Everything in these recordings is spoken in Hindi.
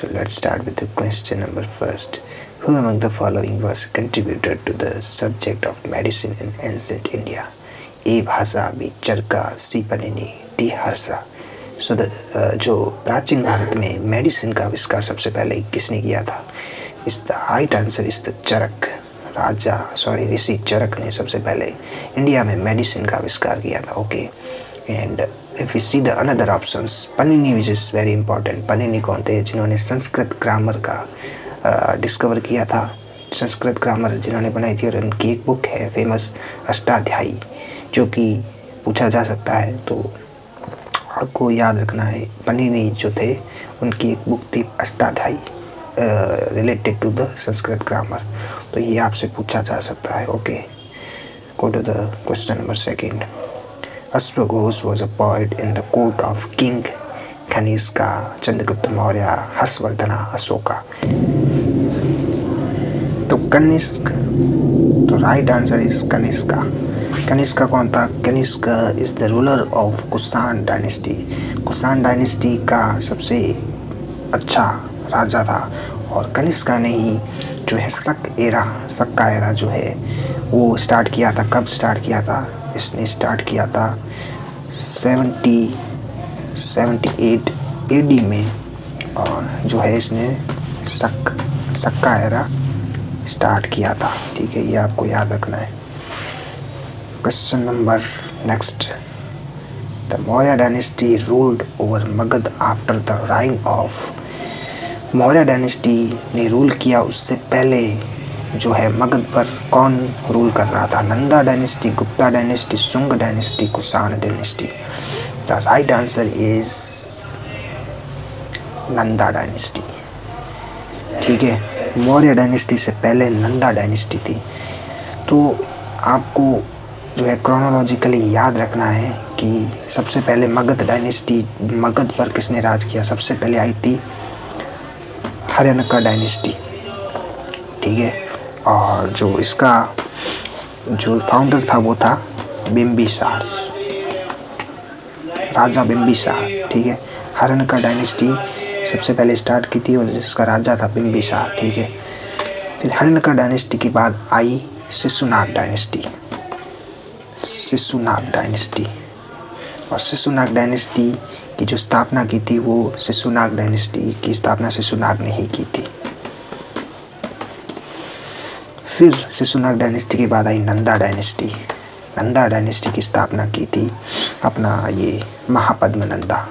So let's start with the question number first. Who among the following was a contributor to the subject of medicine in ancient India? A. भाषा, B. चरका, C. पनिनी, D. हर्षा. सो जो प्राचीन भारत में मेडिसिन का आविष्कार सबसे पहले किसने किया था? Is the right answer is the Charak. ऋषि चरक ने सबसे पहले इंडिया में मेडिसिन का आविष्कार किया था. Okay, and if you see the another options, Panini which is very important. Panini कौन थे? जिन्होंने संस्कृत ग्रामर का डिस्कवर किया था, संस्कृत ग्रामर जिन्होंने बनाई थी. और उनकी एक बुक है फेमस अष्टाध्यायी, जो कि पूछा जा सकता है, तो आपको याद रखना है. पनिनी जो थे उनकी एक बुक थी Ashtadhyayi related to the Sanskrit grammar, तो ये आपसे पूछा जा सकता है. Okay, go to the question number second. अश्वघोष was a poet in the court of king Kanishka, Chandragupta Maurya, Harshavardhan, Ashoka. तो कनिष्क, तो right answer is Kanishka. Kanishka कौन था? Kanishka is the ruler of Kushan dynasty. Kushan dynasty का सबसे अच्छा राजा था, और कनिष्का ने ही जो है शक का एरा जो है वो स्टार्ट किया था. कब स्टार्ट किया था? इसने स्टार्ट किया था 78 AD में, और जो है इसने शक का एरा स्टार्ट किया था. ठीक है, ये आपको याद रखना है. Question number next. The Maurya dynasty ruled over Magadh after the reign of. Maurya dynasty ने रूल किया उससे पहले जो है मगध पर कौन रूल कर रहा था? Nanda dynasty, Gupta dynasty, Shunga dynasty, Kushan dynasty. The right answer is Nanda dynasty. ठीक है, मौर्य डायनेस्टी से पहले नंदा डायनेस्टी थी. तो आपको जो है क्रोनोलॉजिकली याद रखना है कि सबसे पहले मगध डायनेस्टी, मगध पर किसने राज किया? सबसे पहले आई थी हर्यनका डायनेस्टी. ठीक है, और जो इसका जो फाउंडर था वो था बिम्बिसार, राजा बिम्बिसार. ठीक है, हर्यनका डायनेस्टी सबसे पहले स्टार्ट की थी, और जिसका राजा था बिम्बिसार. ठीक है, फिर हर्यनका डायनेस्टी के बाद आई शिशुनाग डायनेस्टी. और शिशुनाग डायनेस्टी की जो स्थापना की थी वो शिशुनाग डायनेस्टी की स्थापना शिशुनाग ने ही की थी. फिर शिशुनाग डायनेस्टी के बाद आई नंदा डायनेस्टी. नंदा डायनेस्टी की स्थापना की थी अपना ये महापद्मनंदा.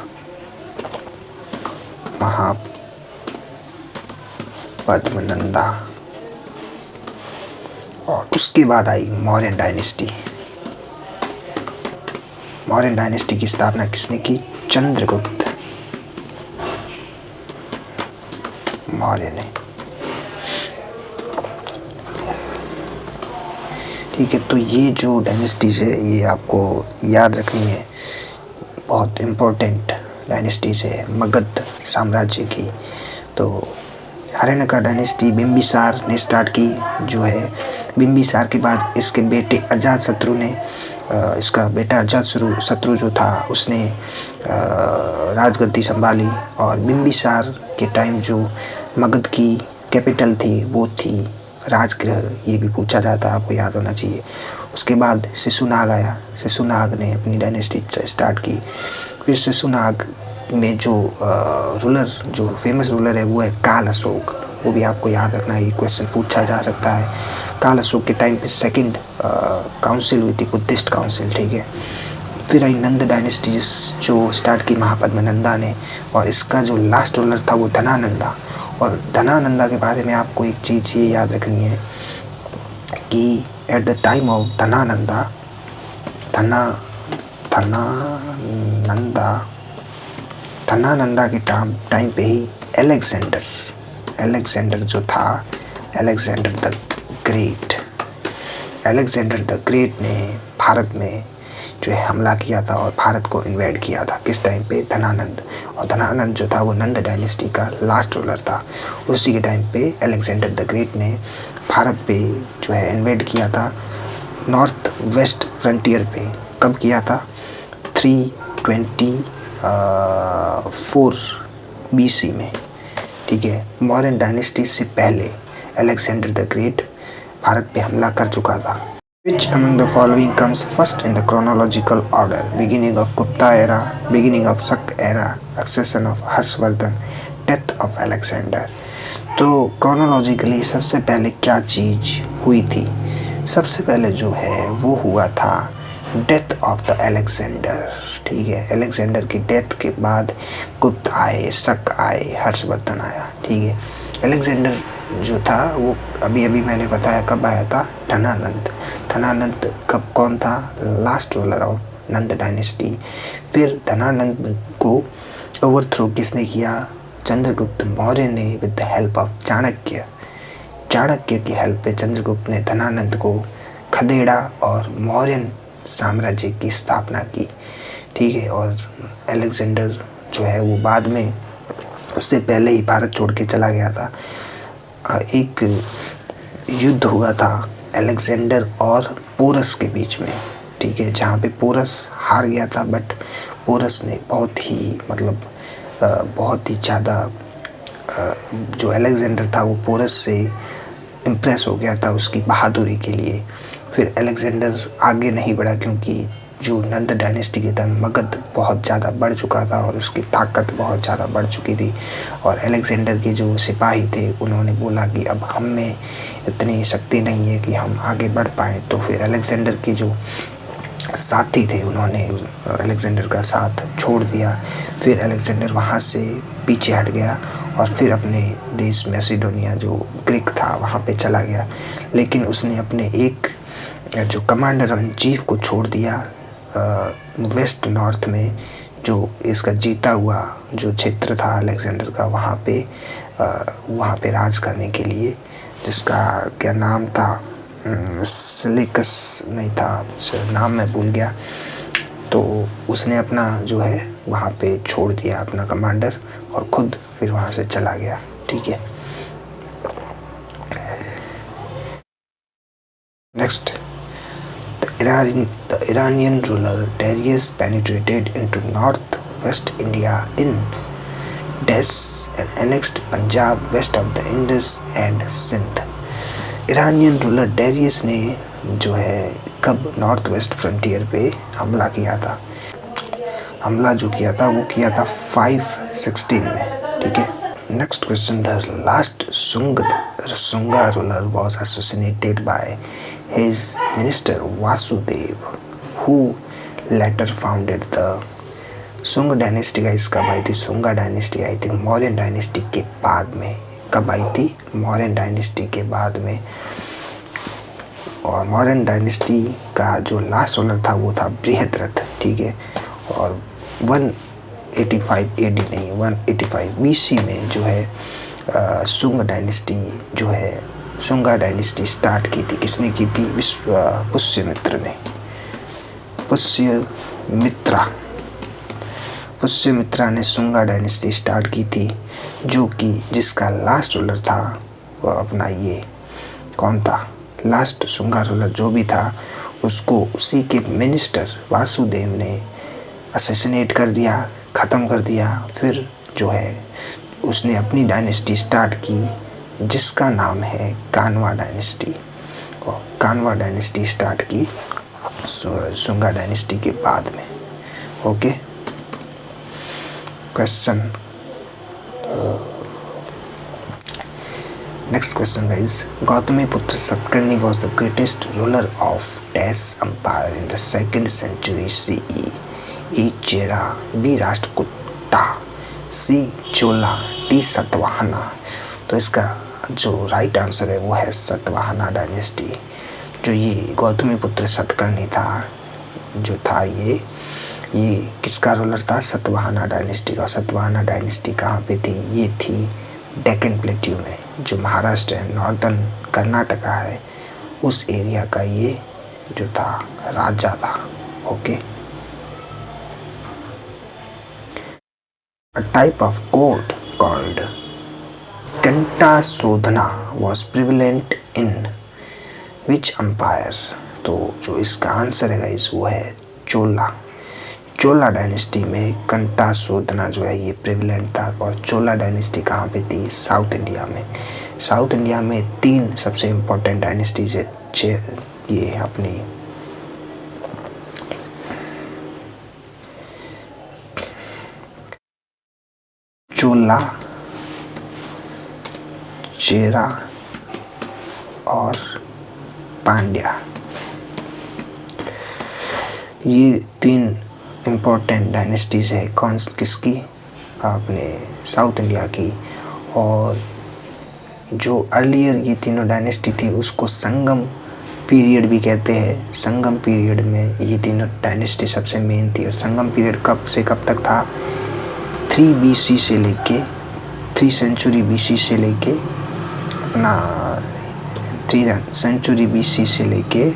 और उसके बाद आई मौर्यन डायनेस्टी. मौर्यन डायनेस्टी की स्थापना किसने की? चंद्रगुप्त मौर्य ने. ठीक है, तो ये जो डायनेस्टीज है ये आपको याद रखनी है, बहुत इम्पोर्टेंट डायनेस्टीज है मगध साम्राज्य की. तो हर्यनका डायनेस्टी बिम्बिसार ने स्टार्ट की. जो है बिम्बिसार के बाद इसके बेटे अजातशत्रु ने, इसका बेटा अजातशत्रु जो था उसने राजगद्दी संभाली. और बिम्बिसार के टाइम जो मगध की कैपिटल थी वो थी राजगृह. ये भी पूछा जाता है, आपको याद होना चाहिए. उसके बाद शिशुनाग आया. शिशुनाग ने अपनी डायनेस्टी स्टार्ट की. फिर शिशुनाग में जो रूलर, जो फेमस रूलर है वो है काल अशोक. वो भी आपको याद रखना है, ये क्वेश्चन पूछा जा सकता है. काल अशोक के टाइम पे सेकंड काउंसिल हुई थी, बुद्धिस्ट काउंसिल. ठीक है, फिर आई नंद डायनेस्टी जो स्टार्ट की महापद्मनंदा ने, और इसका जो लास्ट रूलर था वो धनानंदा. और धनानंदा के बारे में आपको एक चीज़ ये याद रखनी है कि एट द टाइम ऑफ धनानंदा के टाइम पे ही अलेक्जेंडर जो था, अलेक्जेंडर द ग्रेट ने भारत में जो है हमला किया था और भारत को इन्वेड किया था. किस टाइम पे? धनानंद. और धनानंद जो था वो नंद डायनेस्टी का लास्ट रूलर था. उसी के टाइम पे अलेक्जेंडर द ग्रेट ने भारत पे जो है इन्वेड किया था, नॉर्थ वेस्ट फ्रंटियर पे. कब किया था? 324 BC में. ठीक है। मौर्यन डायनेस्टी से पहले अलेक्जेंडर द ग्रेट भारत पे हमला कर चुका था। Which among the following comes first in the chronological order? Beginning of Gupta era, beginning of Shak era, accession of Harshvardhan, death of Alexander. तो क्रोनोलॉजिकली सबसे पहले क्या चीज़ हुई थी? सबसे पहले जो है वो हुआ था डेथ ऑफ द अलेक्जेंडर, ठीक है। अलेक्जेंडर की डेथ के बाद गुप्त आए, शक आए, हर्षवर्धन आया, ठीक है। अलेक्जेंडर जो था वो अभी अभी मैंने बताया कब आया था, धनानंद। धनानंद कब कौन था? Last ruler of Nand dynasty. फिर धनानंद को ओवरथ्रो किसने किया? चंद्रगुप्त मौर्य ने with the help of Chanakya. Chanakya की हेल्प पे चंद्रगुप्त ने धनानंद को खदेड़ा और मौर्यन साम्राज्य की स्थापना की, ठीक है। और अलेक्जेंडर जो है वो बाद में, उससे पहले ही भारत छोड़ के चला गया था। एक युद्ध हुआ था अलेक्जेंडर और पोरस के बीच में, ठीक है, जहाँ पे पोरस हार गया था। बट पोरस ने बहुत ही ज़्यादा जो अलेक्जेंडर था वो पोरस से इम्प्रेस हो गया था उसकी बहादुरी के लिए। फिर अलेक्जेंडर आगे नहीं बढ़ा क्योंकि जो नंद डायनेस्टी के टाइम मगध बहुत ज़्यादा बढ़ चुका था और उसकी ताकत बहुत ज़्यादा बढ़ चुकी थी। और अलेक्जेंडर के जो सिपाही थे उन्होंने बोला कि अब हम में इतनी शक्ति नहीं है कि हम आगे बढ़ पाएँ। तो फिर अलेक्जेंडर के जो साथी थे उन्होंने अलेक्जेंडर का साथ छोड़ दिया। फिर अलेक्जेंडर वहाँ से पीछे हट गया और फिर अपने देश मैसिडोनिया जो ग्रीक था वहाँ पे चला गया। लेकिन उसने अपने एक जो कमांडर इन चीफ को छोड़ दिया वेस्ट नॉर्थ में, जो इसका जीता हुआ जो क्षेत्र था अलेक्जेंडर का, वहाँ पे राज करने के लिए, जिसका क्या नाम था, सिलिकस नहीं था, नाम मैं भूल गया। तो उसने अपना जो है वहाँ पे छोड़ दिया अपना कमांडर और ख़ुद फिर वहाँ से चला गया, ठीक है। Next, the Iranian ruler Darius penetrated into north-west India in Des and annexed Punjab west of the Indus and Sindh. Iranian ruler Darius ने जो है कब नॉर्थ वेस्ट फ्रंटियर पे हमला किया था? हमला जो किया था वो किया था 516 में, ठीक है। Next question, the last Sunga ruler was assassinated by his minister Vasudev who later founded the Sunga dynasty. का इसका आई थी, सुंगा डायनेस्टी आई थी मौर्यन डायनेस्टी के बाद में। कब आई थी? मौर्यन डायनेस्टी के बाद में। और मौर्यन डायनेस्टी का जो लास्ट रूलर था वो था बृहद्रथ, ठीक है। और 185 AD नहीं, 185 BC में जो है सुंग डायनेस्टी जो है, सुंगा डायनेस्टी स्टार्ट की थी। किसने की थी? पुष्यमित्र ने। पुष्यमित्रा ने सुंगा डायनेस्टी स्टार्ट की थी, जो कि जिसका लास्ट रूलर था वो अपना ये कौन था? लास्ट सुंगा रूलर जो भी था उसको उसी के मिनिस्टर वासुदेव ने असैसिनेट कर दिया, ख़त्म कर दिया। फिर जो है उसने अपनी डायनेस्टी स्टार्ट की जिसका नाम है कानवा डायनेस्टी। और कानवा डायनेस्टी स्टार्ट की सुंगा डायनेस्टी के बाद में, okay. Question, next question guys, Gautamiputra Satakarni was the greatest ruler of dash empire in the 2nd century CE। E Chera, B Rashtrakuta, C Chola, D Satavahana. तो इसका जो राइट आंसर है वो है सतवाहना डायनेस्टी। जो ये गौतमीपुत्र सतकर्णी था जो था ये किसका रूलर था? सतवाहना डायनेस्टी का। सतवाहना डायनेस्टी कहाँ पे थी? ये थी डेक्कन प्लेट्यू में, जो महाराष्ट्र है, नॉर्दर्न कर्नाटका है, उस एरिया का ये जो था राजा था, okay. A type of court called कंटाशोधना was prevalent in which empire? तो जो इसका आंसर है गाइस वो है चोला। चोला डायनेस्टी में कंटा शोधना जो है ये प्रिविलेंट था। और चोला डायनेस्टी कहाँ पे थी? साउथ इंडिया में। साउथ इंडिया में 3 सबसे इम्पोर्टेंट डायनेस्टीज है, ये अपनी चोला, चेरा और पांड्या। ये 3 इम्पोर्टेंट डायनेस्टीज है। कौन किसकी? अपने साउथ इंडिया की। और जो अर्लियर ये तीनों डायनेस्टी थी उसको संगम पीरियड भी कहते हैं। संगम पीरियड में ये तीनों डायनेस्टी सबसे मेन थी। और संगम पीरियड कब से कब तक था? 3 BC से लेके 3 सेंचुरी BC से लेके अपना 3 सेंचुरी BC से लेके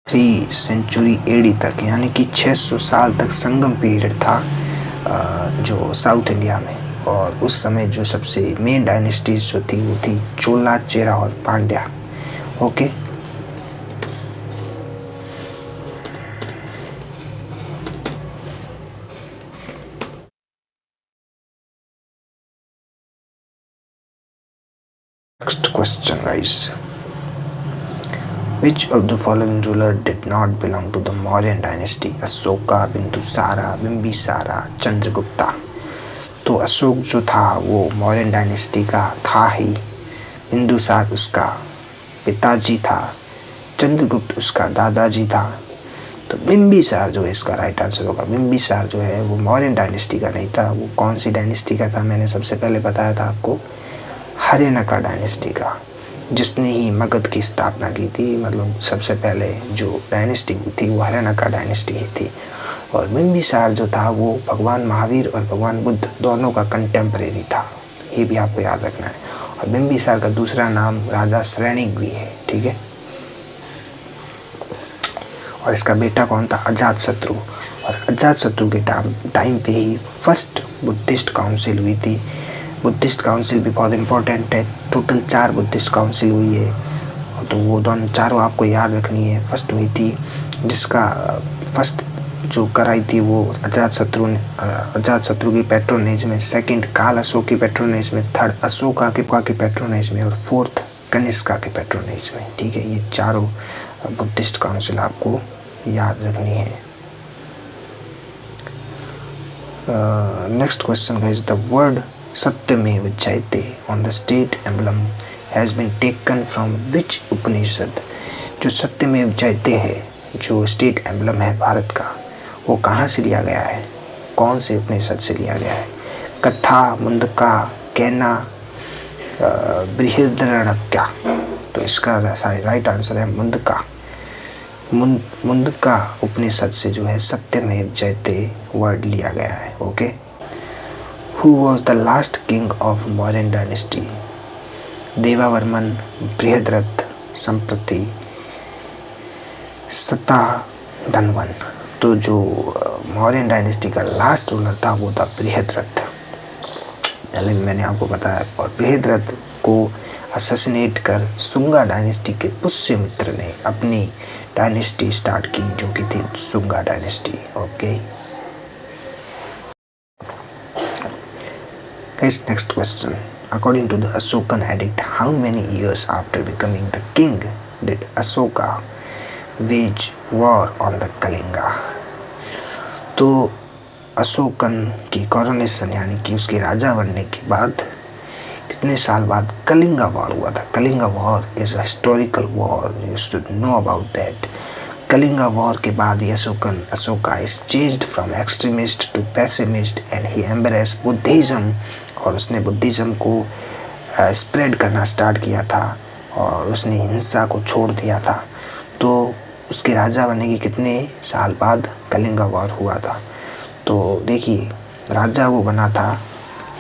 3 सेंचुरी AD तक, यानी कि 600 साल तक संगम पीरियड था जो साउथ इंडिया में। और उस समय जो सबसे मेन डायनेस्टीज जो थी वो थी चोला, चेरा और Pandya. Okay, next question guys, which of the following ruler did not belong to the Mauryan dynasty? Ashoka, Bindusara, Bimbisara, Chandragupta. तो अशोक जो था वो मौर्यन डायनेस्टी का था ही, बिंदुसार उसका पिताजी था, चंद्रगुप्त उसका दादाजी था। तो बिंबिसार जो है इसका राइट आंसर होगा। बिंबिसार जो है वो मौर्यन डायनेस्टी का नहीं था। वो कौन सी डायनेस्टी का था? मैंने सबसे पहले बताया था आपको, हर्यनका डायनेस्टी का, जिसने ही मगध की स्थापना की थी। मतलब सबसे पहले जो डायनेस्टी थी वो हर्यनका डायनेस्टी ही थी। और बिंबिसार जो था वो भगवान महावीर और भगवान बुद्ध दोनों का कंटेम्परेरी था, ये भी आपको याद रखना है। और बिंबिसार का दूसरा नाम राजा श्रेणिक भी है, ठीक है। और इसका बेटा कौन था? अजातशत्रु। और अजातशत्रु के टाइम पे ही फर्स्ट बुद्धिस्ट काउंसिल हुई थी। बुद्धिस्ट काउंसिल भी बहुत इम्पोर्टेंट है। टोटल 4 बुद्धिस्ट काउंसिल हुई है, तो वो दोनों चारों आपको याद रखनी है। फर्स्ट हुई थी जिसका फर्स्ट जो कराई थी वो अजातशत्रु की पैट्रोनेज में, सेकंड काल अशोक की पैट्रोनेज में, थर्ड अशोका के पैट्रोनेज में और फोर्थ कनिष्का के पैट्रोनेज में, ठीक है। ये चारों बुद्धिस्ट काउंसिल आपको याद रखनी है। Next question guys, the word Satyamev Jayate on the state emblem has been taken from which Upanishad? जो सत्यमेव जयते है, जो स्टेट एम्बलम है भारत का, वो कहाँ से लिया गया है? कौन से उपनिषद से लिया गया है? कथा, मुंडका, केना, बृहद्रण्यका। तो इसका राइट आंसर है मुंडका। मुंडका उपनिषद से जो है सत्यमेव जयते वर्ड लिया गया है। Okay, who was the last king of Mauryan dynasty? Devavarman, Brihadratha, Samprati, Satadhanvan. तो जो मौर्यन डायनेस्टी का लास्ट रूलर था वो था बृहद्रथ, पहले मैंने आपको बताया। और बृहद्रथ को असैसिनेट कर सुंगा डायनेस्टी के पुष्यमित्र ने अपनी डायनेस्टी स्टार्ट की, जो कि थी Sunga dynasty. Okay guys, next question, according to the Ashokan edict, how many years after becoming the king did Ashoka wage war on the Kalinga? तो अशोकन की कॉरोनेशन यानी कि उसके राजा बनने के बाद कितने साल बाद कलिंगा वॉर हुआ था? Kalinga war is a historical war, you should know about that. Kalinga war के बाद Ashoka is changed from extremist to pessimist and he embrace Buddhism. और उसने बुद्धिज्म को स्प्रेड करना स्टार्ट किया था और उसने हिंसा को छोड़ दिया था। तो उसके राजा बनने के कितने साल बाद कलिंगा वॉर हुआ था? तो देखिए, राजा वो बना था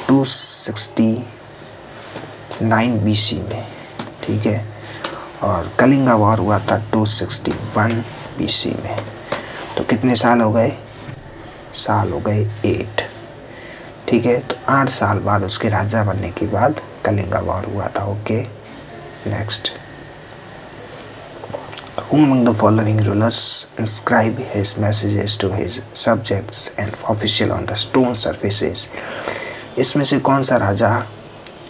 269 BC में, ठीक है। और कलिंगा वॉर हुआ था 261 BC में। तो कितने साल हो गए? साल हो गए 8, ठीक है। तो 8 साल बाद उसके राजा बनने के बाद कलिंगा वॉर हुआ था। Okay, next, Who among the following rulers inscribe his messages to his subjects and official on the stone surfaces? इसमें से कौन सा राजा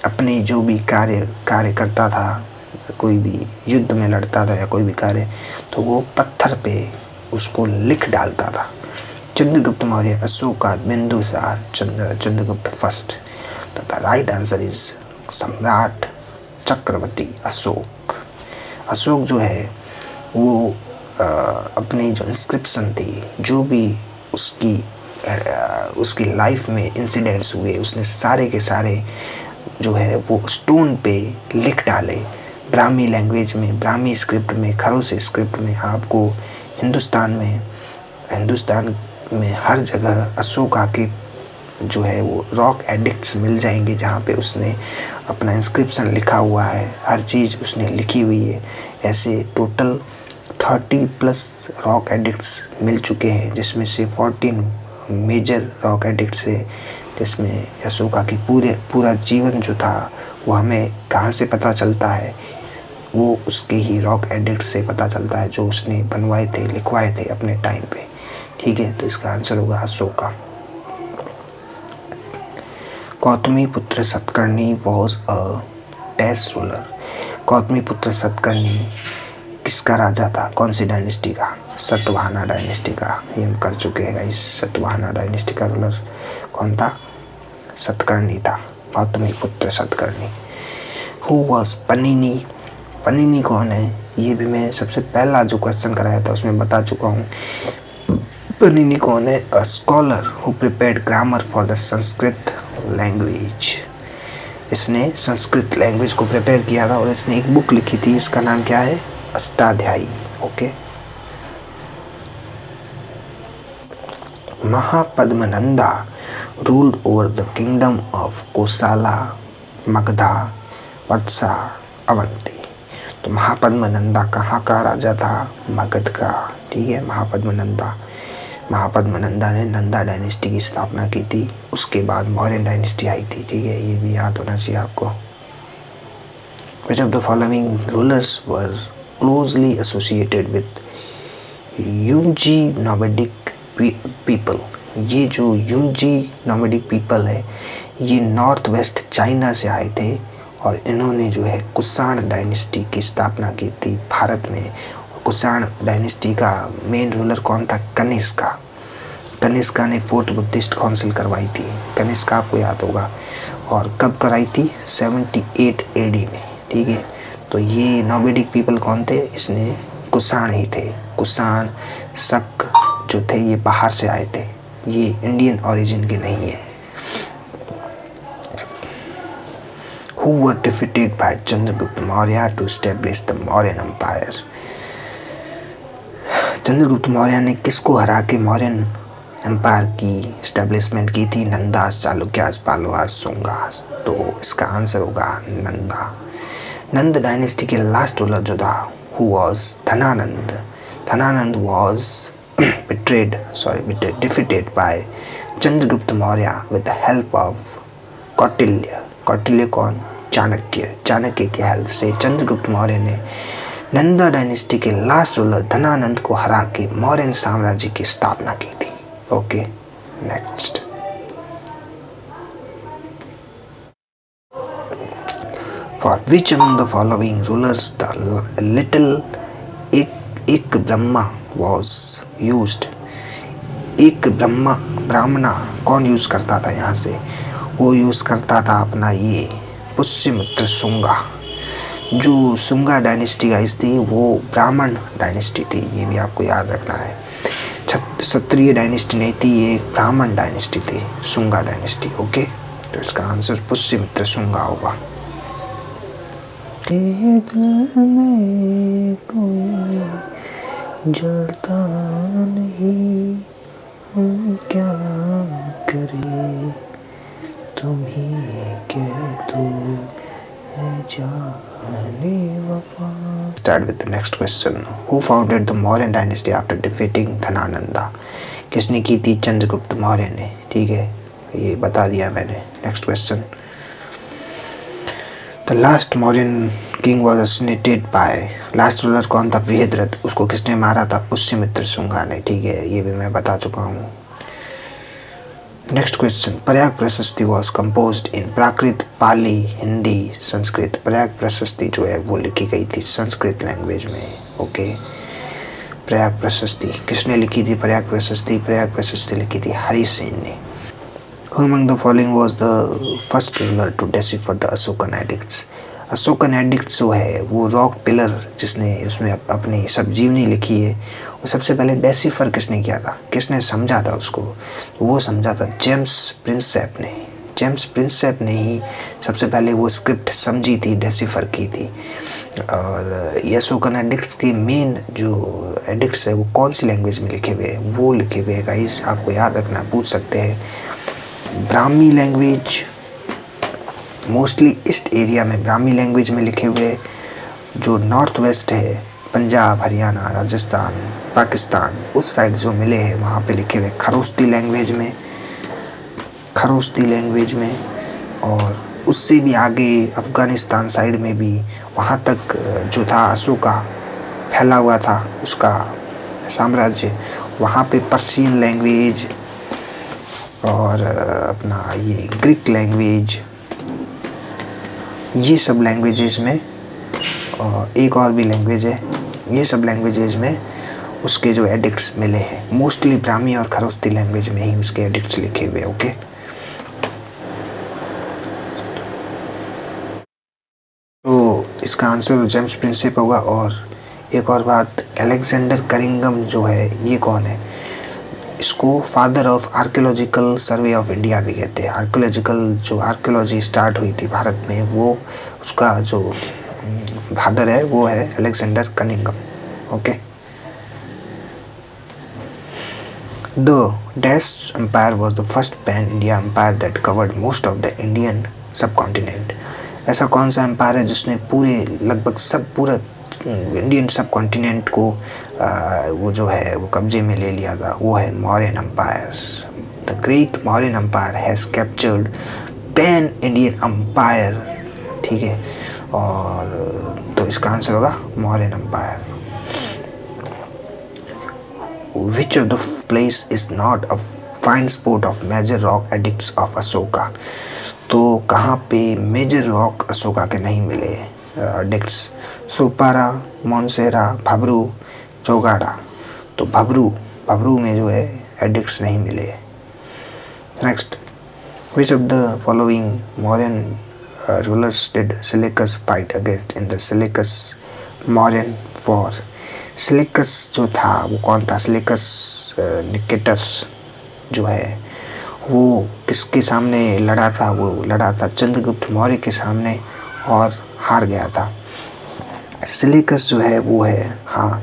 अपने जो भी कार्य करता था, कोई भी युद्ध में लड़ता था या कोई भी कार्य, तो वो पत्थर पे उसको लिख डालता था? चंद्रगुप्त मौर्य, अशोका, बिंदुसार, चंद्रगुप्त फर्स्ट। तो द राइट आंसर इज सम्राट चक्रवर्ती अशोक। अशोक जो है वो अपनी जो इंस्क्रिप्शन थी, जो भी उसकी लाइफ में इंसिडेंट्स हुए, उसने सारे के सारे जो है वो स्टोन पे लिख डाले। ब्राह्मी लैंग्वेज में, ब्राह्मी स्क्रिप्ट में, खरोसी स्क्रिप्ट में। आपको हिंदुस्तान में हर जगह अशोका के जो है वो रॉक एडिक्ट्स मिल जाएंगे, जहाँ पे उसने अपना इंस्क्रिप्शन लिखा हुआ है, हर चीज़ उसने लिखी हुई है। ऐसे टोटल 30+ रॉक एडिक्ट्स मिल चुके हैं, जिसमें से 14 मेजर रॉक एडिक्ट्स है, जिसमें अशोका की पूरा जीवन जो था वो हमें कहाँ से पता चलता है? वो उसके ही रॉक एडिक्ट से पता चलता है, जो उसने बनवाए थे, लिखवाए थे अपने टाइम पे। ठीक है, तो इसका आंसर होगा Ashoka. Gautamiputra Satakarni was a dash ruler. Gautamiputra Satakarni किसका राजा था? कौन सी डायनेस्टी का? सतवाहना डायनेस्टी का। ये हम कर चुके हैं इस सतवाहना डायनेस्टी का रूलर कौन था? सतकर्णी था, गौतमीपुत्र सतकर्णी। Who was Panini? पनीनी कौन है? ये भी मैं सबसे पहला जो क्वेश्चन कराया था उसमें बता चुका हूँ। पनीनी कौन है? A scholar who prepared grammar for the Sanskrit language. इसने संस्कृत लैंग्वेज को प्रिपेयर किया था और इसने एक बुक लिखी थी, इसका नाम क्या है? Ashtadhyayi. Okay. Mahapadmananda ruled over the kingdom of Kosala, Magadha, Vatsa, Avanti. तो महापद्मनंदा कहाँ का राजा था? मगध का। ठीक है, महापद्मनंदा ने नंदा डायनेस्टी की स्थापना की थी। उसके बाद मौर्यन डायनेस्टी आई थी। ठीक है, ये भी याद होना चाहिए आपको। Which of the following rulers were closely associated with Yunji nomadic people? ये जो यूंजी नोमैडिक पीपल है, ये नॉर्थ वेस्ट चाइना से आए थे और इन्होंने जो है कुषाण डायनेस्टी की स्थापना की थी भारत में। कुषाण डायनेस्टी का मेन रूलर कौन था? कनिष्का। कनिष्का ने फोर्थ बुद्धिस्ट काउंसिल करवाई थी। कनिष्का आपको याद होगा। और कब कराई थी? 78 AD में। ठीक है, तो ये नोमैडिक पीपल कौन थे? इसने कुषाण ही थे। कुषाण शक जो थे ये बाहर से आए थे, ये इंडियन ओरिजिन के नहीं है। Who were defeated by Chandragupta Maurya to establish the Mauryan Empire? Chandragupta Maurya ने किसको हरा के मौर्यन एम्पायर की स्टैब्लिशमेंट की थी? नंदास, चालुक्यास, पालवास, शुंगास। तो इसका आंसर होगा नंदा। नंद डायनेस्टी के लास्ट रूलर जो था, who was Dhanananda. Dhanananda was defeated by Chandragupta Maurya with the help of Kautilya. Kautilya कौन? चाणक्य। चाणक्य की हेल्प से चंद्रगुप्त मौर्य ने नंदा डायनेस्टी के लास्ट रूलर धनानंद को हरा के मौर्यन साम्राज्य की स्थापना की थी। Okay, next. For which among the following rulers the little एक ब्रह्मा was used? एक ब्राह्मणा कौन यूज करता था यहाँ से? वो यूज करता था अपना ये पुष्यमित्र शुंगा। जो शुंगा डायनेस्टी गाइस थी वो ब्राह्मण डायनेस्टी थी, ये भी आपको याद रखना है। क्षत्रिय डायनेस्टी नहीं थी, ये ब्राह्मण डायनेस्टी थी, शुंगा डायनेस्टी। ओके, तो इसका आंसर पुष्यमित्र शुंगा होगा। दिल में कोई जलता नहीं, हम क्या करें, तुम ही कह दो है जाने वफा। Start with the next question. Who founded the Mauryan dynasty after defeating धनानंदा? किसने की थी? चंद्रगुप्त मौर्य ने। ठीक है, ये बता दिया मैंने। Next question. The last Mauryan king was assassinated by, last ruler कौन था? बृहद्रथ। उसको किसने मारा था? पुष्यमित्र शुंगा ने। ठीक है, ये भी मैं बता चुका हूँ। नेक्स्ट क्वेश्चन, प्रयाग प्रशस्ति वॉज कंपोज्ड इन प्राकृत, पाली, हिंदी, संस्कृत। प्रयाग प्रशस्ति जो है वो लिखी गई थी संस्कृत लैंग्वेज में। ओके, प्रयाग प्रशस्ति किसने लिखी थी? प्रयाग प्रशस्ति लिखी थी हरिसेन ने। Who among the following was the first ruler to decipher the Ashokan edicts? Ashokan addicts जो है वो रॉक पिलर जिसने उसमें अपनी सब जीवनी लिखी है, वो सबसे पहले डेसिफर किसने किया था? किसने समझा था उसको? तो वो समझा था जेम्स प्रिंसेप ने। जेम्स प्रिंसेप ने ही सबसे पहले वो स्क्रिप्ट समझी थी, डेसिफर की थी। और ये अशोकन एडिक्ट्स की मेन जो एडिक्ट्स है वो कौन सी लैंग्वेज में लिखे हुए हैं? वो लिखे हुए हैं गाइस, आपको याद रखना, पूछ सकते हैं। Brahmi language, mostly east area में ब्राह्मी लैंग्वेज में लिखे हुए। जो नॉर्थ वेस्ट है, पंजाब, हरियाणा, राजस्थान, पाकिस्तान, उस साइड जो मिले हैं वहाँ पे लिखे हुए खरोस्ती लैंग्वेज में। और उससे भी आगे अफ़गानिस्तान साइड में भी वहाँ तक जो था अशोका फैला हुआ था उसका साम्राज्य, वहाँ पे पर्शियन लैंग्वेज और अपना ये ग्रीक लैंग्वेज, ये सब लैंग्वेजेस में, और एक और भी लैंग्वेज है, ये सब लैंग्वेजेस में उसके जो एडिक्ट्स मिले हैं। मोस्टली ब्राह्मी और खरोस्ती लैंग्वेज में ही उसके एडिक्ट्स लिखे हुए। ओके, तो इसका आंसर जेम्स प्रिंसेप होगा। और एक और बात, अलेक्जेंडर करिंगम जो है ये कौन है? इसको father of archaeological survey of India भी कहते हैं। आर्कियोलॉजी स्टार्ट हुई थी भारत में, वो उसका जो फादर है वो है Alexander Cunningham. Okay, the dash empire was the first pan India empire that covered most of the Indian subcontinent. ऐसा कौन सा एम्पायर है जिसने लगभग पूरा इंडियन सब कॉन्टिनेंट को वो जो है वो कब्जे में ले लिया था? वो है Mauryan empire. The great Mauryan empire has captured pan Indian empire. ठीक है, और तो इसका आंसर होगा Mauryan empire. Which of the place is not a fine spot of major rock edicts of Ashoka? तो कहाँ पे मेजर रॉक अशोका के नहीं मिले एडिक्ट्स? सोपारा, मोनसेरा, भबरू, चौगाड़ा। तो भबरू में जो है एडिक्ट्स नहीं मिले। Next, which of the following Mauryan rulers did Seleucus fight against in the Seleucus Mauryan war? Seleucus जो था वो कौन था? सिलेकस निकेटस जो है वो किसके सामने लड़ा था? वो लड़ा था चंद्रगुप्त मौर्य के सामने और हार गया था। सिलेकस जो है वो है, हाँ,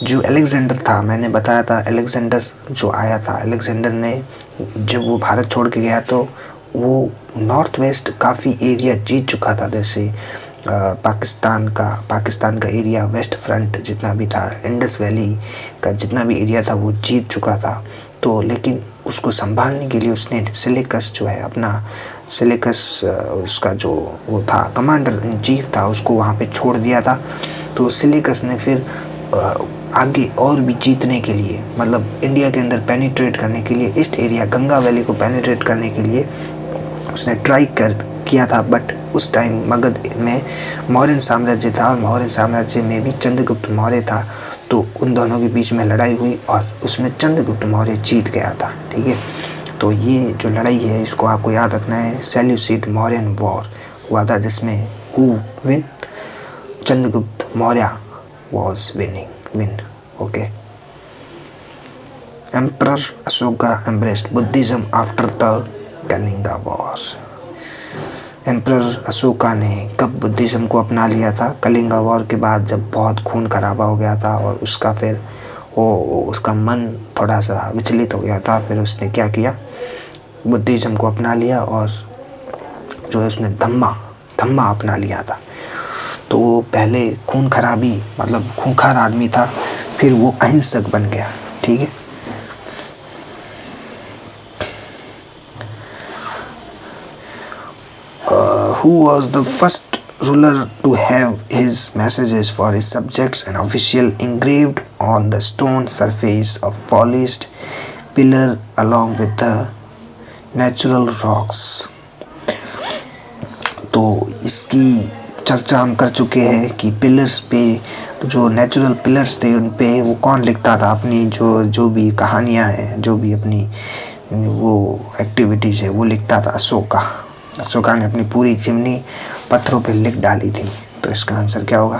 जो अलेक्जेंडर था, मैंने बताया था अलेक्जेंडर जो आया था, अलेक्जेंडर ने जब वो भारत छोड़ के गया तो वो नॉर्थ वेस्ट काफ़ी एरिया जीत चुका था। जैसे पाकिस्तान का एरिया, वेस्ट फ्रंट जितना भी था, इंडस वैली का जितना भी एरिया था वो जीत चुका था। तो लेकिन उसको संभालने के लिए उसने सिलेकस जो है अपना उसका जो वो था कमांडर इन चीफ था, उसको वहाँ पे छोड़ दिया था। तो सिलेकस ने फिर आगे और भी जीतने के लिए, मतलब इंडिया के अंदर पेनिट्रेट करने के लिए, ईस्ट एरिया गंगा वैली को पेनिट्रेट करने के लिए उसने ट्राई किया था। बट उस टाइम मगध में मौर्यन साम्राज्य था और मौर्यन साम्राज्य में भी चंद्रगुप्त मौर्य था। तो उन दोनों के बीच में लड़ाई हुई और उसमें चंद्रगुप्त मौर्य जीत गया था। ठीक है, तो ये जो लड़ाई है इसको आपको याद रखना है। सेल्यूसिड मौर्यन वॉर हुआ था जिसमें who win? Chandragupta Maurya was win. Okay, emperor Ashoka embraced Buddhism after the Kalinga war. Emperor Ashoka ने कब बुद्धिज्म को अपना लिया था? कलिंगा वॉर के बाद, जब बहुत खून खराबा हो गया था और उसका फिर उसका मन थोड़ा सा विचलित हो गया था। फिर उसने क्या किया? बुद्धिज्म को अपना लिया और जो है उसने धम्मा अपना लिया था। तो वो पहले खून खराबी मतलब खूंखार आदमी था, फिर वो अहिंसक बन गया। ठीक है, who was the first ruler to have his messages for his subjects and official engraved on the stone surface of polished pillar along with the natural rocks. तो इसकी चर्चा हम कर चुके हैं कि पिलर्स पे जो नेचुरल पिलर्स थे उन पे वो कौन लिखता था, अपनी जो भी कहानियाँ हैं, जो भी अपनी वो एक्टिविटीज़ है वो लिखता था अशोका ने अपनी पूरी चिमनी पत्थरों पे लिख डाली थी। तो इसका आंसर क्या होगा?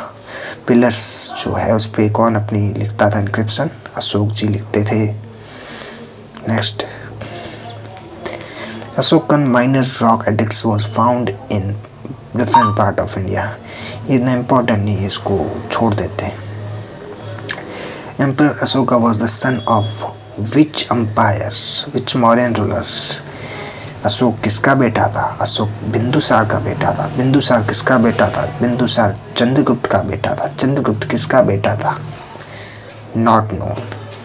पिलर्स जो है उस पे कौन अपनी लिखता था इंक्रिप्शन? अशोक जी लिखते थे। Next, Ashokan minor rock edicts was found in different part of India. इतना इम्पोर्टेंट नहीं है, इसको छोड़ देते हैं। Emperor Ashoka was the son of which empire, which Mauryan rulers? Ashok किसका बेटा था? अशोक बिंदुसार का बेटा था। बिंदुसार किसका बेटा था? बिंदुसार चंद्रगुप्त का बेटा था। चंद्रगुप्त किसका बेटा था? Not known.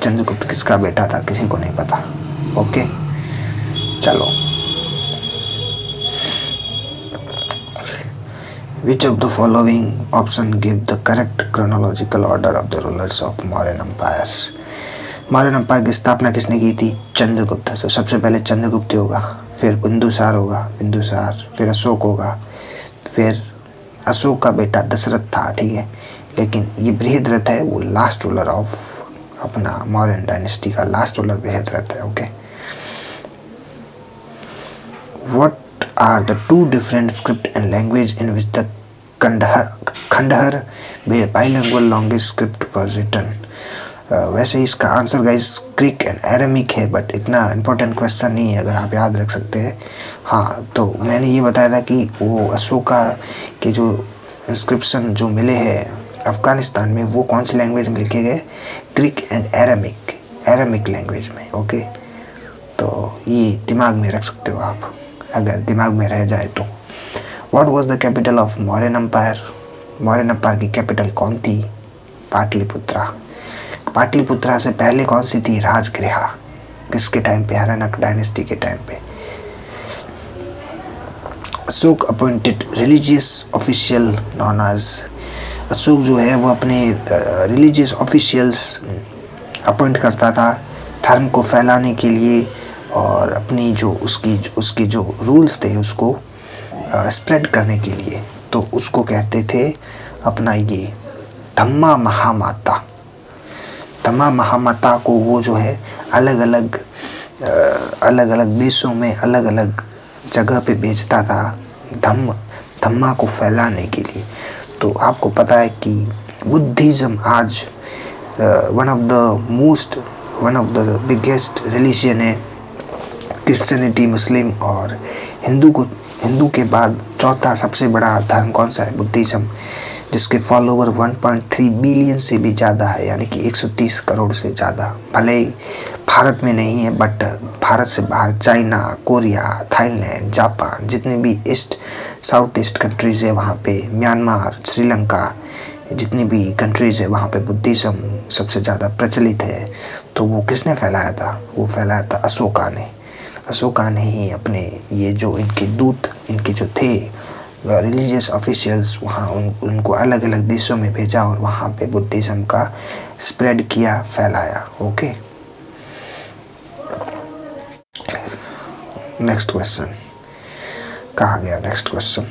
चंद्रगुप्त किसका बेटा था? किसी को नहीं पता। ओके, चलो। Which of the following option give the correct chronological order of the rulers of Mauryan Empire? Mauryan empire की स्थापना किसने की थी? चंद्रगुप्त। तो सबसे पहले चंद्रगुप्त होगा, फिर बिंदुसार होगा, बिंदुसार, फिर अशोक होगा, फिर अशोक का बेटा दशरथ था, ठीक है। लेकिन ये बृहद्रथ है, वो लास्ट रूलर ऑफ अपना मौर्यन डायनेस्टी का लास्ट रूलर बृहद्रथ है। Okay, what are the two different script and language in which the Kandahar bilingual language script was written? वैसे इसका answer guys Greek and Aramaic है, बट इतना इम्पोर्टेंट क्वेश्चन नहीं है, अगर आप याद रख सकते हैं। हाँ, तो मैंने ये बताया था कि वो अशोका के जो इंस्क्रिप्शन जो मिले हैं अफ़गानिस्तान में वो कौन सी लैंग्वेज में लिखे गए? ग्रीक एंड एरामिक लैंग्वेज में। ओके, तो ये दिमाग में रख सकते हो आप, अगर दिमाग में रह जाए तो। What was the capital of Mauryan empire? Mauryan empire की कैपिटल कौन थी? पाटलिपुत्रा। पाटलिपुत्रा से पहले कौन सी थी? राजगृह। किसके टाइम पे? हर्याणक डायनेस्टी के टाइम पे। Ashok appointed religious official known as, Ashok जो है वो अपने रिलीजियस ऑफिशियल्स अपॉइंट करता था धर्म को फैलाने के लिए, और अपनी जो उसकी जो रूल्स थे उसको स्प्रेड करने के लिए। तो उसको कहते थे अपना ये धम्मा महामाता। धम्मा महामाता को वो जो है अलग अलग देशों में अलग अलग जगह पे भेजता था धम्मा को फैलाने के लिए। तो आपको पता है कि बुद्धिज़्म आज one of the biggest religion है। क्रिश्चियनिटी, मुस्लिम और हिंदू के बाद चौथा सबसे बड़ा धर्म कौन सा है? बुद्धिज़्म, जिसके फॉलोवर 1.3 बिलियन से भी ज़्यादा है, यानी कि 130 करोड़ से ज़्यादा। भले ही भारत में नहीं है, बट भारत से बाहर चाइना, कोरिया, थाईलैंड, जापान, जितने भी साउथ ईस्ट कंट्रीज़ है वहाँ पे, म्यांमार, श्रीलंका, जितनी भी कंट्रीज़ है वहाँ पे बुद्धिज़्म सबसे ज़्यादा प्रचलित है। तो वो किसने फैलाया था? वो फैलाया था अशोका ने ही अपने ये जो इनके दूत, इनके जो थे रिलीजियस ऑफिशियल्स, वहाँ उनको अलग अलग देशों में भेजा और वहाँ पे बुद्धिज़्म का स्प्रेड किया, फैलाया। ओके, नेक्स्ट क्वेश्चन कहाँ गया? Next question,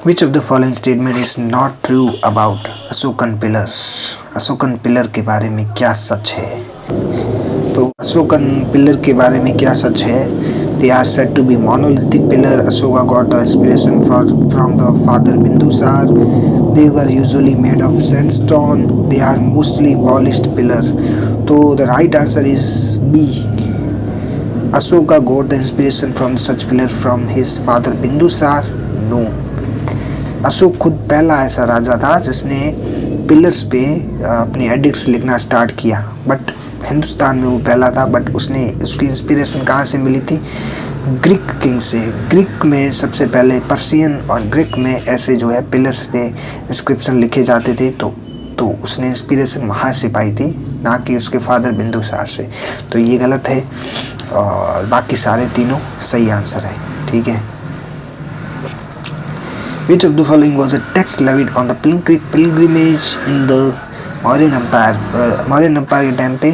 Which of the following statement is not true about Ashokan pillar? Ashokan pillar के बारे में क्या सच है? तो अशोकन पिलर के बारे में क्या सच है? They are said to be monolithic pillar. Ashoka got the inspiration from the father Bindusar. They were usually made of sandstone. They are mostly polished pillar. तो the right answer is B. Ashoka got the inspiration from such pillar from his father Bindusar. No. Ashok खुद पहला ऐसा राजा था जिसने पिलर्स पे अपने एडिक्ट्स लिखना स्टार्ट किया, बट हिंदुस्तान में वो पहला था। बट उसकी इंस्पिरेशन कहाँ से मिली थी? ग्रीक किंग से। ग्रीक में सबसे पहले पर्शियन और ग्रीक में ऐसे जो है पिलर्स पे इंस्क्रिप्शन लिखे जाते थे, तो उसने इंस्पिरेशन वहाँ से पाई थी, ना कि उसके फादर बिंदुसार से। तो ये गलत है और बाकी सारे तीनों सही आंसर है, ठीक है। Which of the following was a tax levied on the pilgrimage in the Mauryan Empire? Mauryan empire के टाइम पे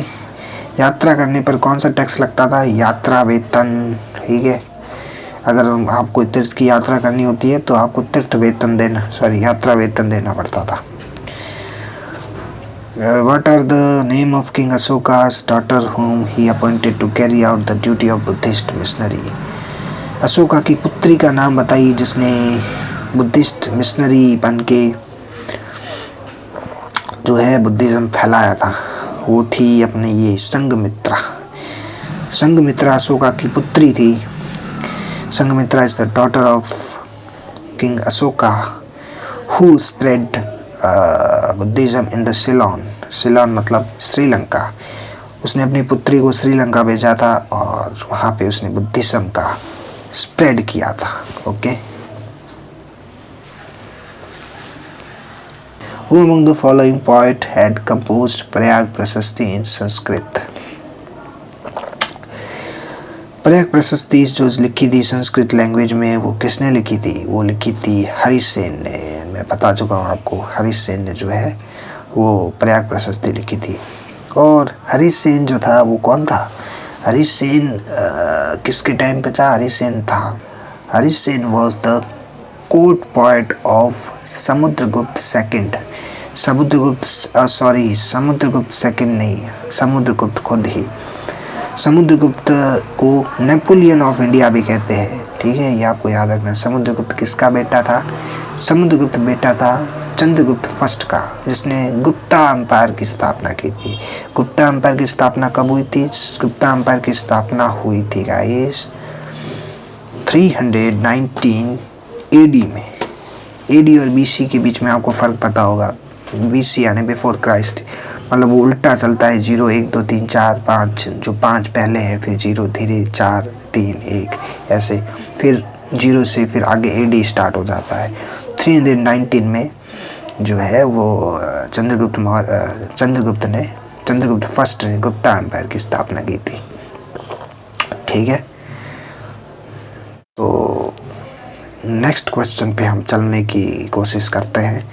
यात्रा करने पर कौन सा टैक्स लगता था? यात्रा वेतन। ठीक है, अगर आपको तीर्थ की यात्रा करनी होती है तो आपको तीर्थ वेतन देना, यात्रा वेतन देना पड़ता था। What are the name of King Ashoka's daughter whom he appointed to carry out the duty of Buddhist missionary? Ashoka की पुत्री का नाम बताइए जिसने बुद्धिस्ट मिशनरी बन के जो है बुद्धिज्म फैलाया था। वो थी अपने ये संघमित्रा। संघमित्रा अशोका की पुत्री थी। Sanghamitra is the daughter of king Ashoka who spread Buddhism in the Ceylon. Ceylon मतलब श्रीलंका। उसने अपनी पुत्री को श्रीलंका भेजा था और वहाँ पे उसने बुद्धिज्म का स्प्रेड किया था। Okay. Who among the following poet had composed Prayag प्रशस्ति in संस्कृत? प्रयाग प्रशस्ति जो लिखी थी संस्कृत लैंग्वेज में वो किसने लिखी थी? वो लिखी थी हरिसेन ने। मैं बता चुका हूँ आपको, हरिसेन ने जो है वो प्रयाग प्रशस्ति लिखी थी। और हरिसेन जो था वो कौन था? हरिसेन किसके टाइम पे था? Harisena was the court poet of Samudragupta second. Samudragupta second नहीं, समुद्रगुप्त खुद ही। समुद्रगुप्त को नेपोलियन ऑफ इंडिया भी कहते हैं। ठीक है, ये आपको याद रखना। समुद्रगुप्त किसका बेटा था? समुद्रगुप्त बेटा था चंद्रगुप्त फर्स्ट का, जिसने गुप्ता एम्पायर की स्थापना की थी। गुप्ता एम्पायर की स्थापना कब हुई थी? गुप्ता एम्पायर की स्थापना हुई थी गाइस 319 एडी में। एडी और बीसी के बीच में आपको फ़र्क पता होगा। बीसी यानी बिफोर क्राइस्ट, मतलब वो उल्टा चलता है। 0 1 2 3 4 5, जो 5 पहले है, फिर 0 धीरे 4 3 1 ऐसे, फिर 0 से फिर आगे एडी स्टार्ट हो जाता है। 319 में जो है वो चंद्रगुप्त फर्स्ट ने गुप्ता एम्पायर की स्थापना की थी। ठीक है, तो नेक्स्ट क्वेश्चन पे हम चलने की कोशिश करते हैं।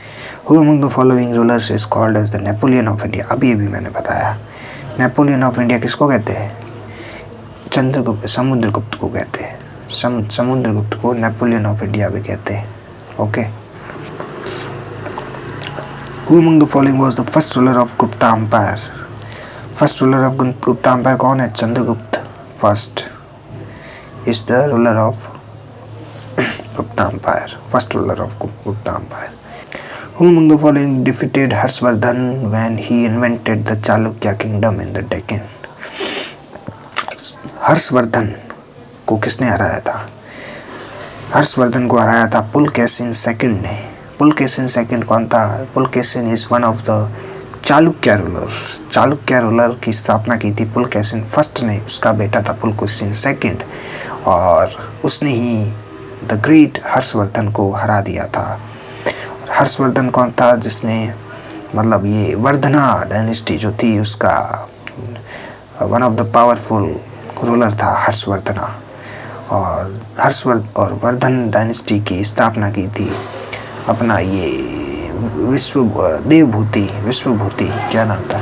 Who among the following rulers is called as the Napoleon of India? अभी मैंने बताया नेपोलियन ऑफ इंडिया किसको कहते हैं? समुद्रगुप्त को कहते हैं। समुद्रगुप्त को नेपोलियन ऑफ इंडिया भी कहते हैं। Okay. Who among the following was the first ruler of Gupta Empire? First ruler of Gupta empire कौन है? Chandragupta first is the ruler of Gupta Empire, first ruler of Gupta Empire. Who among the following defeated Harshvardhan when he invented the Chalukya kingdom in the Deccan? Harshvardhan को किसने हराया था? हर्षवर्धन को हराया था पुलकेशिन सेकंड ने। पुलकेशिन सेकंड कौन था? Pulakeshin is one of the Chalukya ruler. Chalukya ruler की स्थापना की थी पुलकेशिन फर्स्ट ने। उसका बेटा था पुलकेशिन सेकंड और उसने ही द ग्रेट हर्षवर्धन को हरा दिया था। हर्षवर्धन कौन था? जिसने मतलब ये वर्धना डायनेस्टी जो थी उसका one of the powerful ruler था हर्षवर्धना। और वर्धन डायनेस्टी की स्थापना की थी अपना ये विश्वभूति क्या नाम था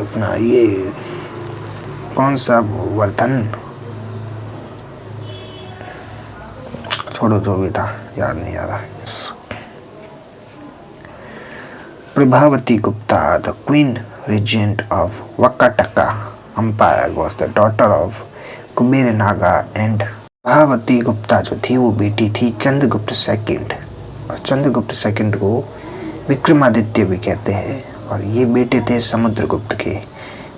अपना ये कौन सा वर्धन, छोड़ो जो भी था, याद नहीं आ रहा। Prabhavati Gupta the queen regent of Vakataka Empire was the daughter of Kuber Naga and Prabhavati Gupta जो थी वो बेटी थी चंद्रगुप्त सेकंड। और चंद्रगुप्त सेकंड को विक्रमादित्य भी कहते हैं और ये बेटे थे समुद्रगुप्त के।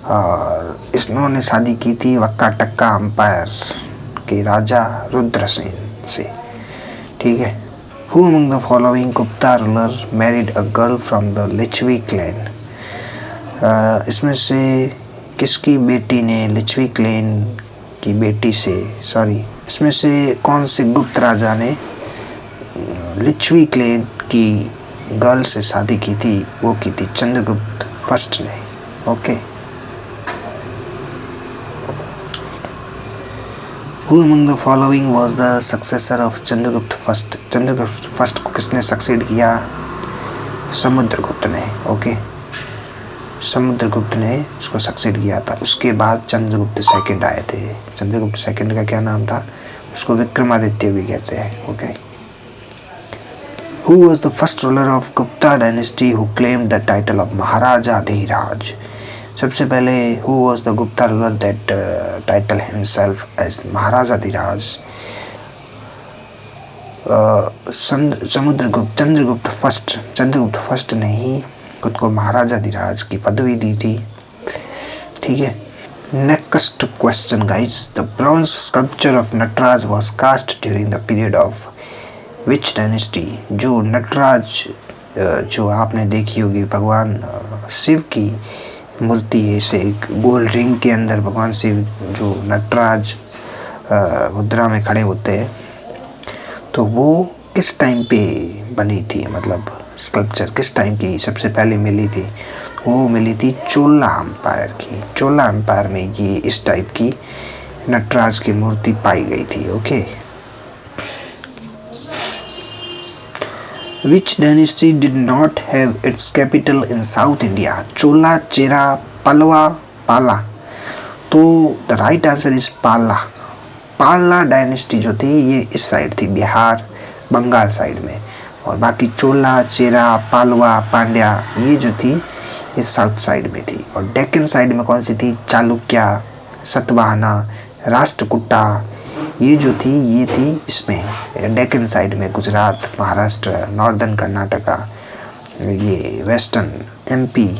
और इन्होंने शादी की थी वक्काटक्का एम्पायर के राजा रुद्रसेन से। ठीक है। Who among the following Gupta ruler married a girl from the Licchavi clan? इसमें से किसकी बेटी ने लिच्छवी क्लैन की बेटी से इसमें से कौन से गुप्त राजा ने लिच्छवी क्लैन की गर्ल से शादी की थी? वो की थी चंद्रगुप्त फर्स्ट ने। Okay. Who among the following was the successor of Chandragupta first? Chandragupta first को किसने सक्सेड किया? समुद्रगुप्त ने। ओके, समुद्रगुप्त ने उसको सक्सेड किया था। उसके बाद चंद्रगुप्त सेकंड आए थे। चंद्रगुप्त सेकंड का क्या नाम था? उसको विक्रमादित्य भी कहते हैं। Okay. Who was the first ruler of Gupta dynasty who claimed the title of Maharaja Dhiraj? सबसे पहले who was the Gupta ruler that title himself as Maharaja Dhiraj? Chandragupta first ने ही खुद को महाराजा धीराज की पदवी दी थी। ठीक है। Next question guys, the bronze sculpture of Nataraja was cast during the period of which dynasty? जो नटराज जो आपने देखी होगी भगवान शिव की मूर्ति है, इसे एक गोल्ड रिंग के अंदर भगवान शिव जो नटराज मुद्रा में खड़े होते हैं, तो वो किस टाइम पे बनी थी? मतलब स्कल्पचर किस टाइम की सबसे पहले मिली थी? वो मिली थी चोला एम्पायर की। चोला एम्पायर में ये इस टाइप की नटराज की मूर्ति पाई गई थी। Okay. Which dynasty did not have its capital in South India? चोला, चेरा, पलवा, पाला। तो द राइट आंसर इज पाला। पाला डायनेस्टी जो थी ये इस साइड थी, बिहार बंगाल साइड में, और बाकी चोला, चेरा, पालवा, पांड्या ये जो थी ये साउथ साइड में थी। और डेक्कन साइड में कौन सी थी? चालुक्या, सतवाहना, राष्ट्रकूटा ये जो थी ये थी इसमें डेक्कन साइड में, गुजरात, महाराष्ट्र, नॉर्दर्न कर्नाटका, ये वेस्टर्न एमपी,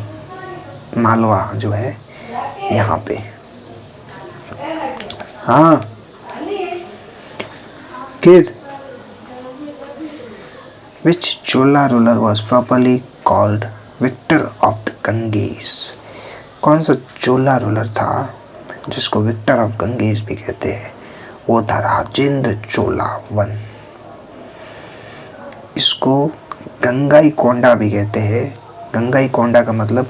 मालवा जो है यहाँ पे। हाँ kid, which Chola ruler was properly called victor of the Ganges? कौन सा चोला रूलर था जिसको विक्टर ऑफ गंगेस भी कहते हैं? वो था राजेंद्र चोला वन। इसको गंगाई कोंडा भी कहते हैं। गंगाई कोंडा का मतलब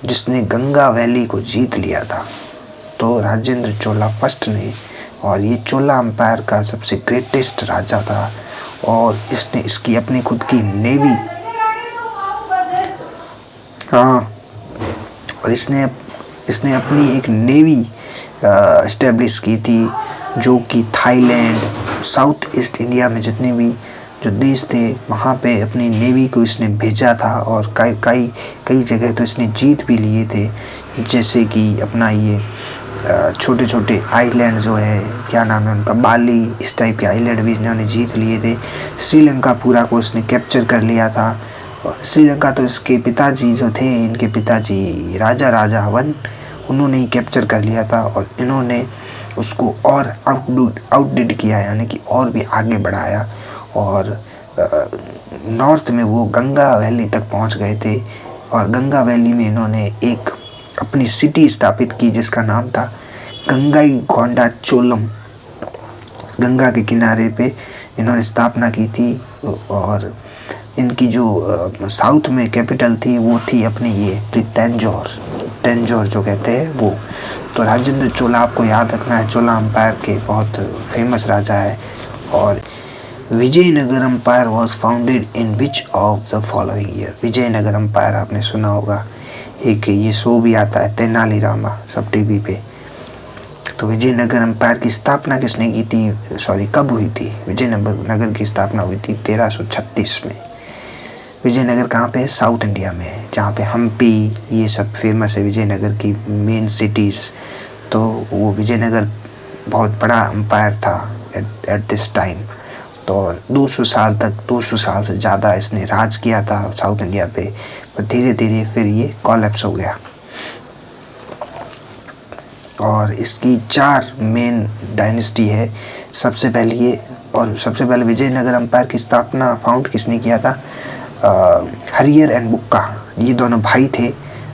जिसने गंगा वैली को जीत लिया था, तो राजेंद्र चोला फर्स्ट ने, और ये चोला एम्पायर का सबसे ग्रेटेस्ट राजा था, और इसने इसकी अपनी खुद की नेवी, हाँ, और इसने अपनी एक नेवी एस्टेब्लिश की थी जो कि थाईलैंड, साउथ ईस्ट इंडिया में जितने भी जो देश थे वहाँ पे अपनी नेवी को इसने भेजा था, और कई जगह तो इसने जीत भी लिए थे, जैसे कि अपना ये छोटे छोटे आइलैंड जो है, क्या नाम है उनका, बाली, इस टाइप के आइलैंड भी इन्होंने जीत लिए थे। श्रीलंका पूरा को इसने कैप्चर कर लिया था। और श्रीलंका तो इसके पिताजी जो थे, इनके पिताजी राजा वन, उन्होंने ही कैप्चर कर लिया था, और इन्होंने उसको और आउटडिड किया, यानी कि और भी आगे बढ़ाया, और नॉर्थ में वो गंगा वैली तक पहुंच गए थे, और गंगा वैली में इन्होंने एक अपनी सिटी स्थापित की जिसका नाम था गंगाई कोंडा चोलम। गंगा के किनारे पे इन्होंने स्थापना की थी, और इनकी जो साउथ में कैपिटल थी वो थी अपनी ये तंजौर जो कहते हैं वो। तो राजेंद्र चोला आपको याद रखना है, चोला एम्पायर के बहुत फेमस राजा है। और Vijayanagara empire was founded in which of the following year? Vijayanagara empire आपने सुना होगा, एक ये शो भी आता है तेनालीरामा सब टीवी पे। तो विजयनगर एम्पायर की स्थापना किसने की थी? कब हुई थी? विजयनगर की स्थापना हुई थी 1336 में। विजयनगर कहाँ पे है? साउथ इंडिया में है, जहाँ पे हम्पी ये सब फेमस है, विजयनगर की मेन सिटीज़। तो वो विजयनगर बहुत बड़ा एम्पायर था एट दिस टाइम। तो 200 साल से ज़्यादा इसने राज किया था साउथ इंडिया पे, पर धीरे धीरे फिर ये कोलैप्स हो गया। और इसकी 4 मेन डायनेस्टी है। सबसे पहले विजयनगर एम्पायर की स्थापना फाउंड किसने किया था? हरियर एंड बुक्का, ये दोनों भाई थे,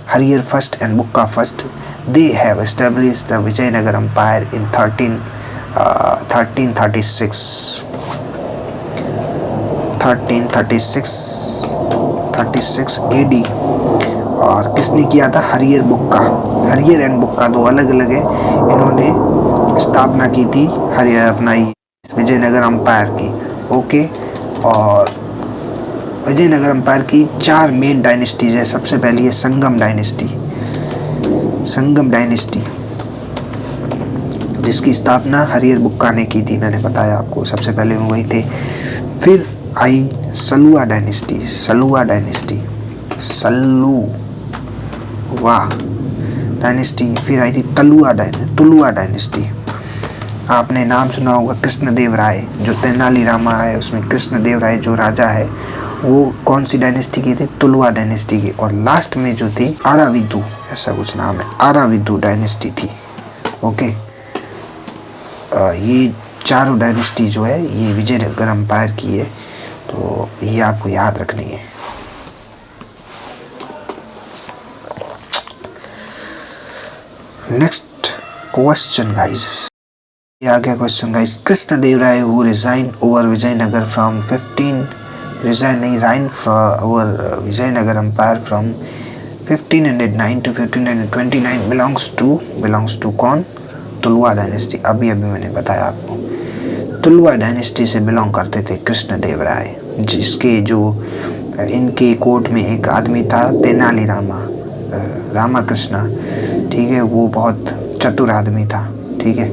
Harihara first and Bukka first. They have established the Vijayanagara empire in 1336 AD। और किसने किया था? हरियर एंड बुक्का, दो अलग अलग है। इन्होंने स्थापना की थी हरियर अपना ही विजयनगर अम्पायर की। ओके, और विजयनगर अम्पायर की 4 मेन डायनेस्टीज है। सबसे पहली है संगम डायनेस्टी, संगम डायनेस्टी जिसकी स्थापना हरिहर बुक्का ने की थी, मैंने बताया आपको, सबसे पहले वो वही थे। फिर आई सलुआ डायनेस्टी, सलुआ डायनेस्टी, सलुआ डायनेस्टी। फिर आई थी तुलुआ डायनेस्टी। आपने नाम सुना होगा कृष्णदेव राय, जो तेनालीरामा है उसमें कृष्णदेव राय जो राजा है वो कौन सी डायनेस्टी की थी? तुलुआ डायनेस्टी की। और लास्ट में जो थी आराविदु, ऐसा कुछ नाम है, आराविदु डायनेस्टी थी। ओके, ये चारों डायनेस्टी जो है ये विजयनगर अम्पायर की है, तो ये आपको याद रखनी है। नेक्स्ट क्वेश्चन गाइस, ये आ गया question guys. Krishnadeva Raya who resign over Vijayanagar from 15 resign नहीं reign over Vijayanagar empire from 1509 to 1529 belongs to कौन? तुलुआ डायनेस्टी। अभी मैंने बताया आपको, तुलुआ डायनेस्टी से बिलोंग करते थे कृष्णदेव राय, जिसके जो इनके कोर्ट में एक आदमी था तेनालीरामा, रामाकृष्णा, ठीक है, वो बहुत चतुर आदमी था। ठीक है,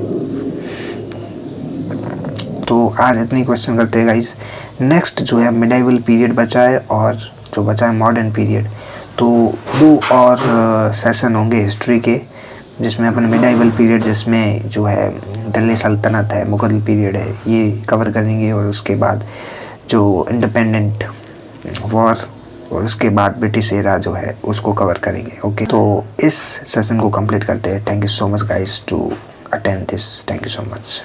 तो आज इतनी क्वेश्चन करते हैं गाइस। नेक्स्ट जो है मिडाइवल पीरियड बचा है और जो बचा है मॉडर्न पीरियड, तो 2 और सेशन होंगे हिस्ट्री के, जिसमें अपन मिडाइवल पीरियड जिसमें जो है दिल्ली सल्तनत है, मुगल पीरियड है, ये कवर करेंगे, और उसके बाद जो इंडिपेंडेंट वॉर और उसके बाद ब्रिटिश एरा जो है उसको कवर करेंगे। ओके, तो इस सेशन को कंप्लीट करते हैं। Thank you so much guys to attend this, thank you so much.